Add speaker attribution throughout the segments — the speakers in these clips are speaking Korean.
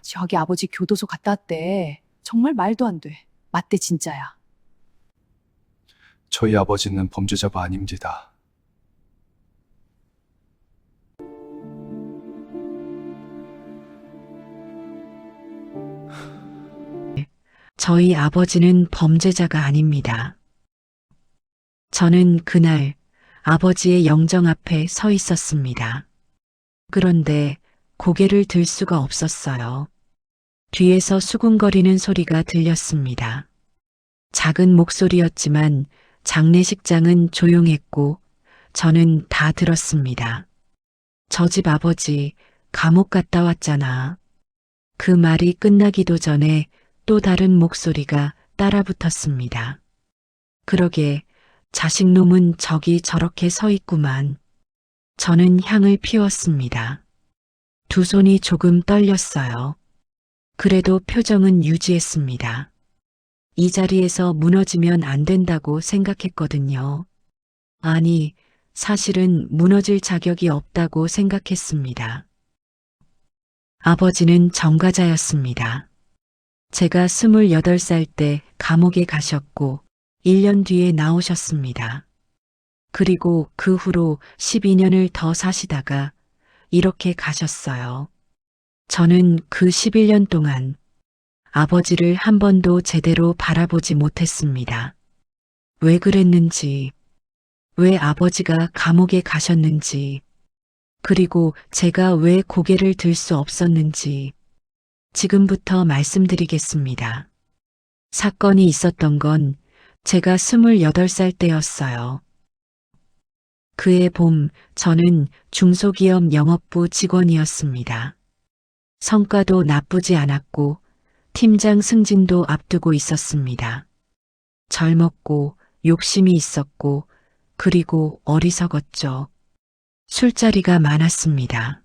Speaker 1: 저기 아버지 교도소 갔다 왔대. 정말 말도 안 돼. 맞대 진짜야.
Speaker 2: 저희 아버지는 범죄자가 아닙니다.
Speaker 3: 저희 아버지는 범죄자가 아닙니다. 저는 그날 아버지의 영정 앞에 서 있었습니다. 그런데 고개를 들 수가 없었어요. 뒤에서 수군거리는 소리가 들렸습니다. 작은 목소리였지만 장례식장은 조용했고 저는 다 들었습니다. 저 집 아버지 감옥 갔다 왔잖아. 그 말이 끝나기도 전에 또 다른 목소리가 따라붙었습니다. 그러게 자식놈은 저기 저렇게 서 있구만. 저는 향을 피웠습니다. 두 손이 조금 떨렸어요. 그래도 표정은 유지했습니다. 이 자리에서 무너지면 안 된다고 생각했거든요. 아니, 사실은 무너질 자격이 없다고 생각했습니다. 아버지는 정과자였습니다. 제가 28살 때 감옥에 가셨고 1년 뒤에 나오셨습니다. 그리고 그 후로 12년을 더 사시다가 이렇게 가셨어요. 저는 그 11년 동안 아버지를 한 번도 제대로 바라보지 못했습니다. 왜 그랬는지, 왜 아버지가 감옥에 가셨는지, 그리고 제가 왜 고개를 들 수 없었는지 지금부터 말씀드리겠습니다. 사건이 있었던 건 제가 28살 때였어요. 그해 봄 저는 중소기업 영업부 직원이었습니다. 성과도 나쁘지 않았고 팀장 승진도 앞두고 있었습니다. 젊었고 욕심이 있었고 그리고 어리석었죠. 술자리가 많았습니다.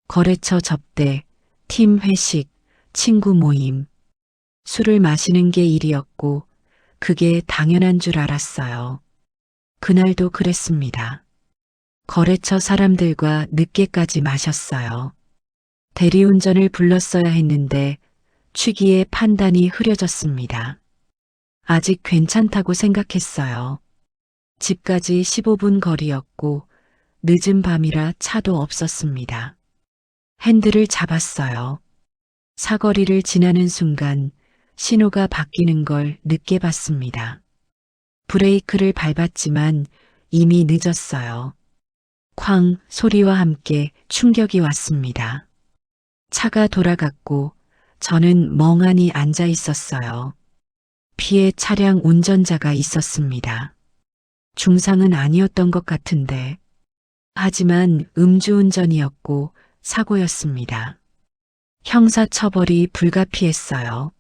Speaker 3: 거래처 접대, 팀 회식, 친구 모임. 술을 마시는 게 일이었고 그게 당연한 줄 알았어요. 그날도 그랬습니다. 거래처 사람들과 늦게까지 마셨어요. 대리운전을 불렀어야 했는데 취기의 판단이 흐려졌습니다. 아직 괜찮다고 생각했어요. 집까지 15분 거리였고 늦은 밤이라 차도 없었습니다. 핸들을 잡았어요. 사거리를 지나는 순간 신호가 바뀌는 걸 늦게 봤습니다. 브레이크를 밟았지만 이미 늦었어요. 쾅 소리와 함께 충격이 왔습니다. 차가 돌아갔고 저는 멍하니 앉아 있었어요. 피해 차량 운전자가 있었습니다. 중상은 아니었던 것 같은데. 하지만 음주운전이었고 사고였습니다. 형사처벌이 불가피했어요.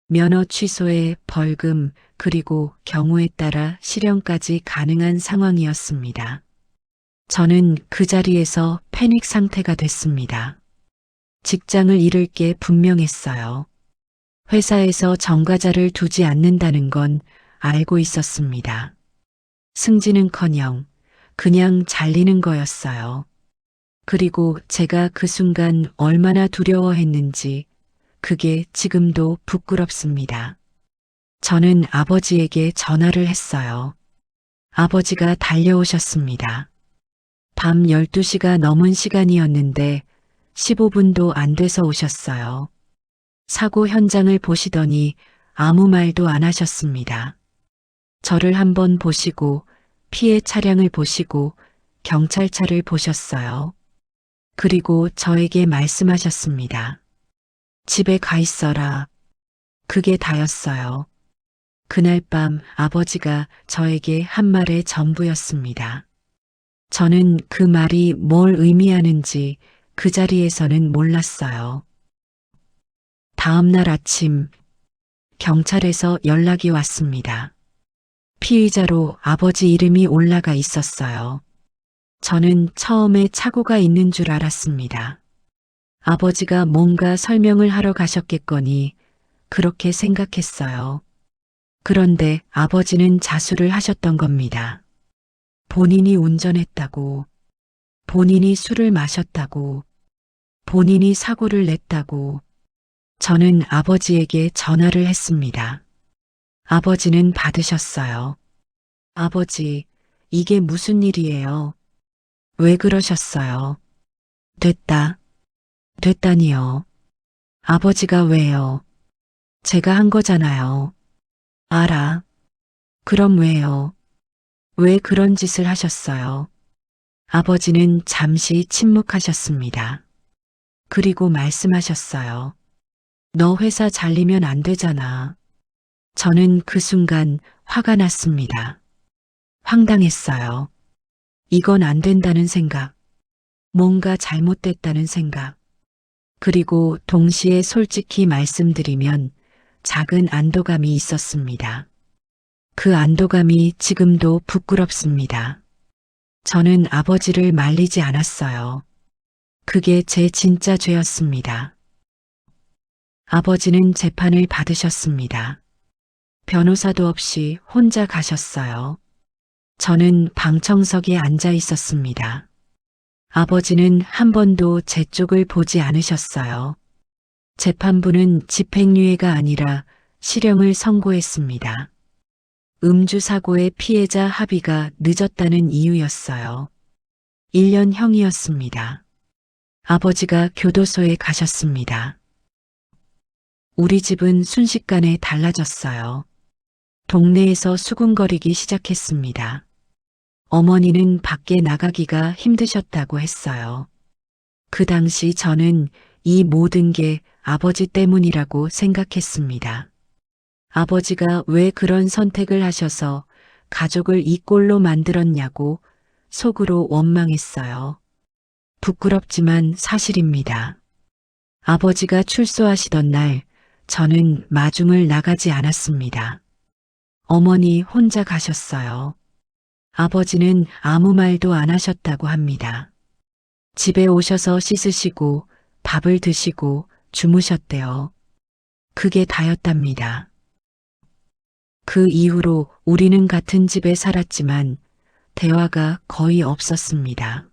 Speaker 3: 면허 취소에 벌금 그리고 경우에 따라 실형까지 가능한 상황이었습니다. 저는 그 자리에서 패닉 상태가 됐습니다. 직장을 잃을 게 분명했어요. 회사에서 정과자를 두지 않는다는 건 알고 있었습니다. 승진은커녕 그냥 잘리는 거였어요. 그리고 제가 그 순간 얼마나 두려워했는지 그게 지금도 부끄럽습니다. 저는 아버지에게 전화를 했어요. 아버지가 달려오셨습니다. 밤 12시가 넘은 시간이었는데 15분도 안 돼서 오셨어요. 사고 현장을 보시더니 아무 말도 안 하셨습니다. 저를 한번 보시고 피해 차량을 보시고 경찰차를 보셨어요. 그리고 저에게 말씀하셨습니다. 집에 가 있어라. 그게 다였어요. 그날 밤 아버지가 저에게 한 말의 전부였습니다. 저는 그 말이 뭘 의미하는지 그 자리에서는 몰랐어요. 다음 날 아침 경찰에서 연락이 왔습니다. 피의자로 아버지 이름이 올라가 있었어요. 저는 처음에 착오가 있는 줄 알았습니다. 아버지가 뭔가 설명을 하러 가셨겠거니 그렇게 생각했어요. 그런데 아버지는 자수를 하셨던 겁니다. 본인이 운전했다고, 본인이 술을 마셨다고, 본인이 사고를 냈다고, 저는 아버지에게 전화를 했습니다. 아버지는 받으셨어요. 아버지, 이게 무슨 일이에요? 왜 그러셨어요? 됐다니요. 아버지가 왜요? 제가 한 거잖아요. 알아. 그럼 왜요? 왜 그런 짓을 하셨어요? 아버지는 잠시 침묵하셨습니다. 그리고 말씀하셨어요. 너 회사 잘리면 안 되잖아. 저는 그 순간 화가 났습니다. 황당했어요. 이건 안 된다는 생각, 뭔가 잘못됐다는 생각, 그리고 동시에 솔직히 말씀드리면 작은 안도감이 있었습니다. 그 안도감이 지금도 부끄럽습니다. 저는 아버지를 말리지 않았어요. 그게 제 진짜 죄였습니다. 아버지는 재판을 받으셨습니다. 변호사도 없이 혼자 가셨어요. 저는 방청석에 앉아 있었습니다. 아버지는 한 번도 제 쪽을 보지 않으셨어요. 재판부는 집행유예가 아니라 실형을 선고했습니다. 음주 사고의 피해자 합의가 늦었다는 이유였어요. 1년형이었습니다. 아버지가 교도소에 가셨습니다. 우리 집은 순식간에 달라졌어요. 동네에서 수군거리기 시작했습니다. 어머니는 밖에 나가기가 힘드셨다고 했어요. 그 당시 저는 이 모든 게 아버지 때문이라고 생각했습니다. 아버지가 왜 그런 선택을 하셔서 가족을 이 꼴로 만들었냐고 속으로 원망했어요. 부끄럽지만 사실입니다. 아버지가 출소하시던 날 저는 마중을 나가지 않았습니다. 어머니 혼자 가셨어요. 아버지는 아무 말도 안 하셨다고 합니다. 집에 오셔서 씻으시고 밥을 드시고 주무셨대요. 그게 다였답니다. 그 이후로 우리는 같은 집에 살았지만 대화가 거의 없었습니다.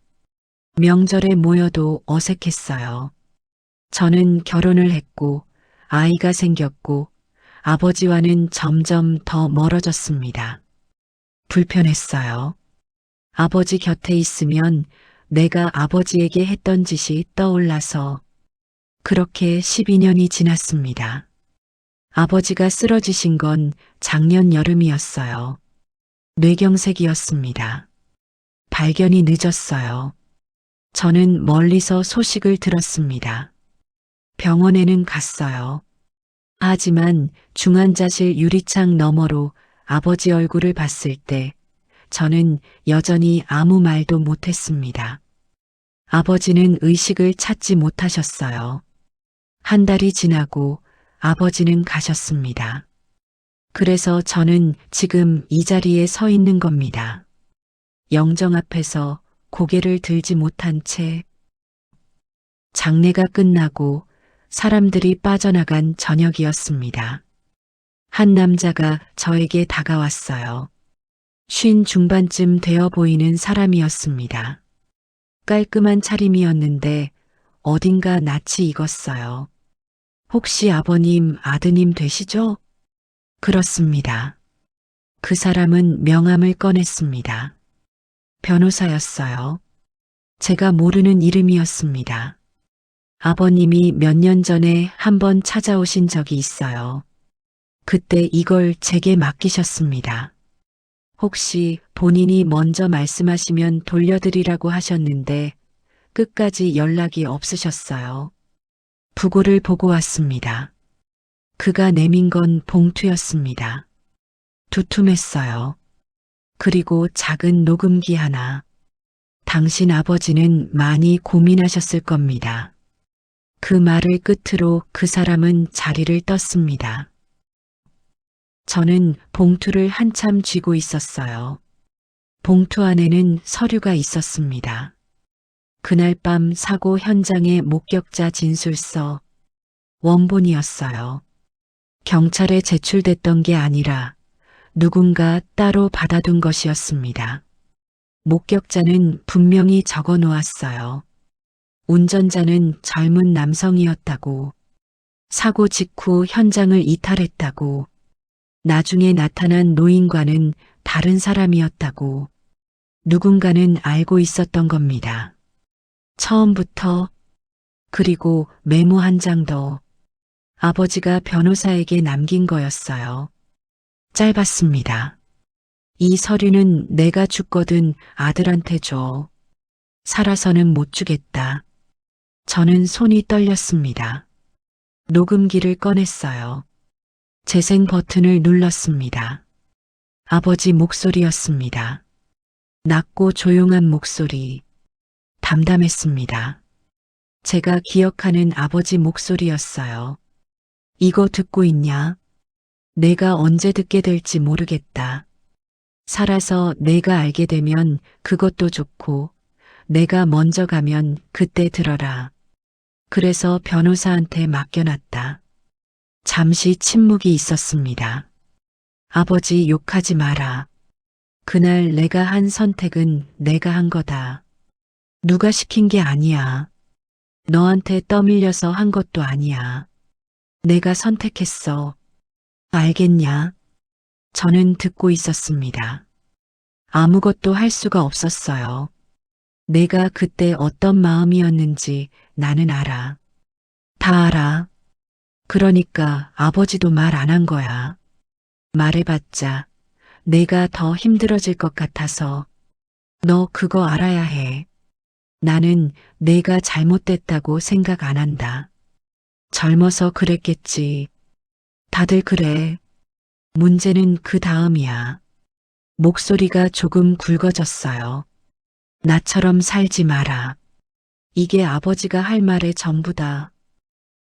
Speaker 3: 명절에 모여도 어색했어요. 저는 결혼을 했고 아이가 생겼고 아버지와는 점점 더 멀어졌습니다. 불편했어요. 아버지 곁에 있으면 내가 아버지에게 했던 짓이 떠올라서 그렇게 12년이 지났습니다. 아버지가 쓰러지신 건 작년 여름이었어요. 뇌경색이었습니다. 발견이 늦었어요. 저는 멀리서 소식을 들었습니다. 병원에는 갔어요. 하지만 중환자실 유리창 너머로 아버지 얼굴을 봤을 때 저는 여전히 아무 말도 못했습니다. 아버지는 의식을 찾지 못하셨어요. 한 달이 지나고 아버지는 가셨습니다. 그래서 저는 지금 이 자리에 서 있는 겁니다. 영정 앞에서 고개를 들지 못한 채 장례가 끝나고 사람들이 빠져나간 저녁이었습니다. 한 남자가 저에게 다가왔어요. 50 중반쯤 되어 보이는 사람이었습니다. 깔끔한 차림이었는데 어딘가 낯이 익었어요. 혹시 아버님 아드님 되시죠? 그렇습니다. 그 사람은 명함을 꺼냈습니다. 변호사였어요. 제가 모르는 이름이었습니다. 아버님이 몇 년 전에 한번 찾아오신 적이 있어요. 그때 이걸 제게 맡기셨습니다. 혹시 본인이 먼저 말씀하시면 돌려드리라고 하셨는데 끝까지 연락이 없으셨어요. 부고를 보고 왔습니다. 그가 내민 건 봉투였습니다. 두툼했어요. 그리고 작은 녹음기 하나. 당신 아버지는 많이 고민하셨을 겁니다. 그 말을 끝으로 그 사람은 자리를 떴습니다. 저는 봉투를 한참 쥐고 있었어요. 봉투 안에는 서류가 있었습니다. 그날 밤 사고 현장의 목격자 진술서, 원본이었어요. 경찰에 제출됐던 게 아니라 누군가 따로 받아둔 것이었습니다. 목격자는 분명히 적어 놓았어요. 운전자는 젊은 남성이었다고, 사고 직후 현장을 이탈했다고. 나중에 나타난 노인과는 다른 사람이었다고. 누군가는 알고 있었던 겁니다. 처음부터. 그리고 메모 한 장 더. 아버지가 변호사에게 남긴 거였어요. 짧았습니다. 이 서류는 내가 죽거든 아들한테 줘. 살아서는 못 주겠다. 저는 손이 떨렸습니다. 녹음기를 꺼냈어요. 재생 버튼을 눌렀습니다. 아버지 목소리였습니다. 낮고 조용한 목소리. 담담했습니다. 제가 기억하는 아버지 목소리였어요. 이거 듣고 있냐? 내가 언제 듣게 될지 모르겠다. 살아서 내가 알게 되면 그것도 좋고, 내가 먼저 가면 그때 들어라. 그래서 변호사한테 맡겨놨다. 잠시 침묵이 있었습니다. 아버지 욕하지 마라. 그날 내가 한 선택은 내가 한 거다. 누가 시킨 게 아니야. 너한테 떠밀려서 한 것도 아니야. 내가 선택했어. 알겠냐? 저는 듣고 있었습니다. 아무것도 할 수가 없었어요. 내가 그때 어떤 마음이었는지 나는 알아. 다 알아. 그러니까 아버지도 말 안 한 거야. 말해봤자 내가 더 힘들어질 것 같아서. 너 그거 알아야 해. 나는 내가 잘못됐다고 생각 안 한다. 젊어서 그랬겠지. 다들 그래. 문제는 그 다음이야. 목소리가 조금 굵어졌어요. 나처럼 살지 마라. 이게 아버지가 할 말의 전부다.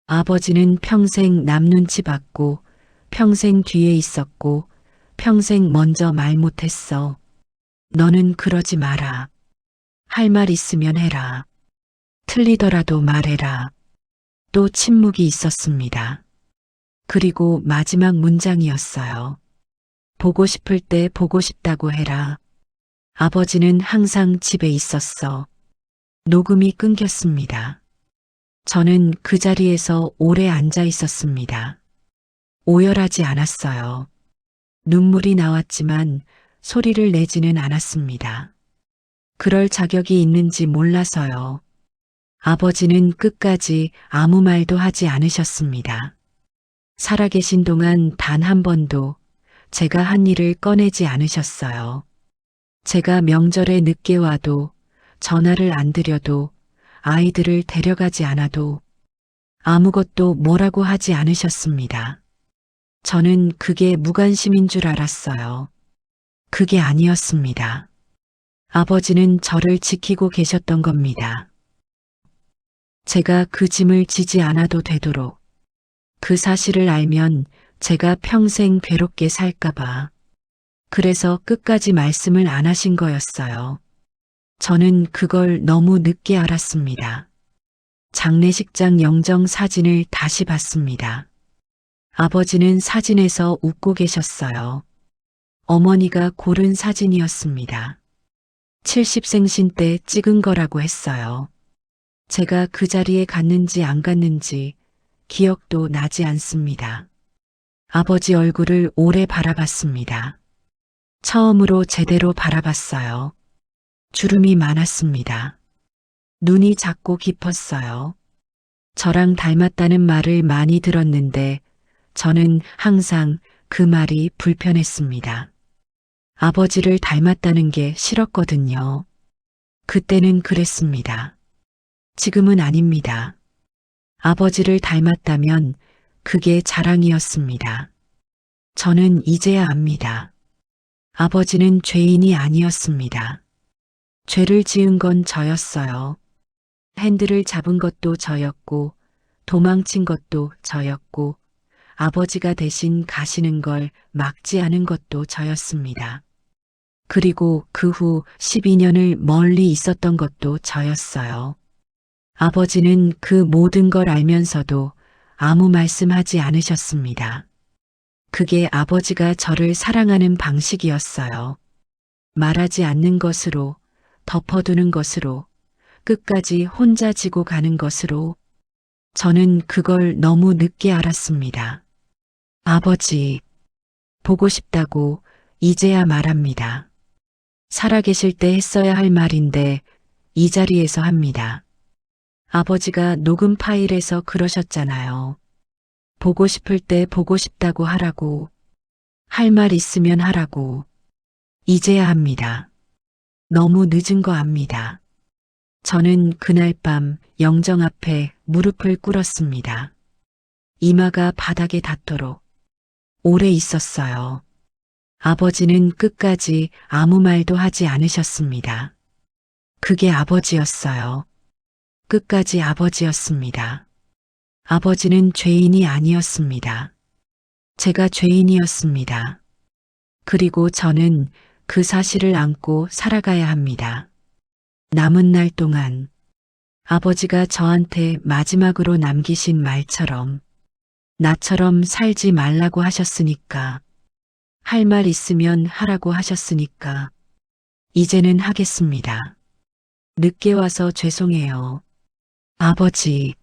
Speaker 3: 아버지는 평생 남 눈치 봤고, 평생 뒤에 있었고, 평생 먼저 말 못했어. 너는 그러지 마라. 할 말 있으면 해라. 틀리더라도 말해라. 또 침묵이 있었습니다. 그리고 마지막 문장이었어요. 보고 싶을 때 보고 싶다고 해라. 아버지는 항상 집에 있었어. 녹음이 끊겼습니다. 저는 그 자리에서 오래 앉아 있었습니다. 오열하지 않았어요. 눈물이 나왔지만 소리를 내지는 않았습니다. 그럴 자격이 있는지 몰라서요. 아버지는 끝까지 아무 말도 하지 않으셨습니다. 살아계신 동안 단 한 번도 제가 한 일을 꺼내지 않으셨어요. 제가 명절에 늦게 와도, 전화를 안 드려도, 아이들을 데려가지 않아도 아무것도 뭐라고 하지 않으셨습니다. 저는 그게 무관심인 줄 알았어요. 그게 아니었습니다. 아버지는 저를 지키고 계셨던 겁니다. 제가 그 짐을 지지 않아도 되도록. 그 사실을 알면 제가 평생 괴롭게 살까봐. 그래서 끝까지 말씀을 안 하신 거였어요. 저는 그걸 너무 늦게 알았습니다. 장례식장 영정 사진을 다시 봤습니다. 아버지는 사진에서 웃고 계셨어요. 어머니가 고른 사진이었습니다. 70생신 때 찍은 거라고 했어요. 제가 그 자리에 갔는지 안 갔는지 기억도 나지 않습니다. 아버지 얼굴을 오래 바라봤습니다. 처음으로 제대로 바라봤어요. 주름이 많았습니다. 눈이 작고 깊었어요. 저랑 닮았다는 말을 많이 들었는데 저는 항상 그 말이 불편했습니다. 아버지를 닮았다는 게 싫었거든요. 그때는 그랬습니다. 지금은 아닙니다. 아버지를 닮았다면 그게 자랑이었습니다. 저는 이제야 압니다. 아버지는 죄인이 아니었습니다. 죄를 지은 건 저였어요. 핸들을 잡은 것도 저였고, 도망친 것도 저였고, 아버지가 대신 가시는 걸 막지 않은 것도 저였습니다. 그리고 그 후 12년을 멀리 있었던 것도 저였어요. 아버지는 그 모든 걸 알면서도 아무 말씀하지 않으셨습니다. 그게 아버지가 저를 사랑하는 방식이었어요. 말하지 않는 것으로, 덮어두는 것으로, 끝까지 혼자 지고 가는 것으로. 저는 그걸 너무 늦게 알았습니다. 아버지, 보고 싶다고 이제야 말합니다. 살아계실 때 했어야 할 말인데 이 자리에서 합니다. 아버지가 녹음 파일에서 그러셨잖아요. 보고 싶을 때 보고 싶다고 하라고, 할 말 있으면 하라고. 이제야 합니다. 너무 늦은 거 압니다. 저는 그날 밤 영정 앞에 무릎을 꿇었습니다. 이마가 바닥에 닿도록 오래 있었어요. 아버지는 끝까지 아무 말도 하지 않으셨습니다. 그게 아버지였어요. 끝까지 아버지였습니다. 아버지는 죄인이 아니었습니다. 제가 죄인이었습니다. 그리고 저는 그 사실을 안고 살아가야 합니다. 남은 날 동안 아버지가 저한테 마지막으로 남기신 말처럼 나처럼 살지 말라고 하셨으니까, 할 말 있으면 하라고 하셨으니까, 이제는 하겠습니다. 늦게 와서 죄송해요. 아버지.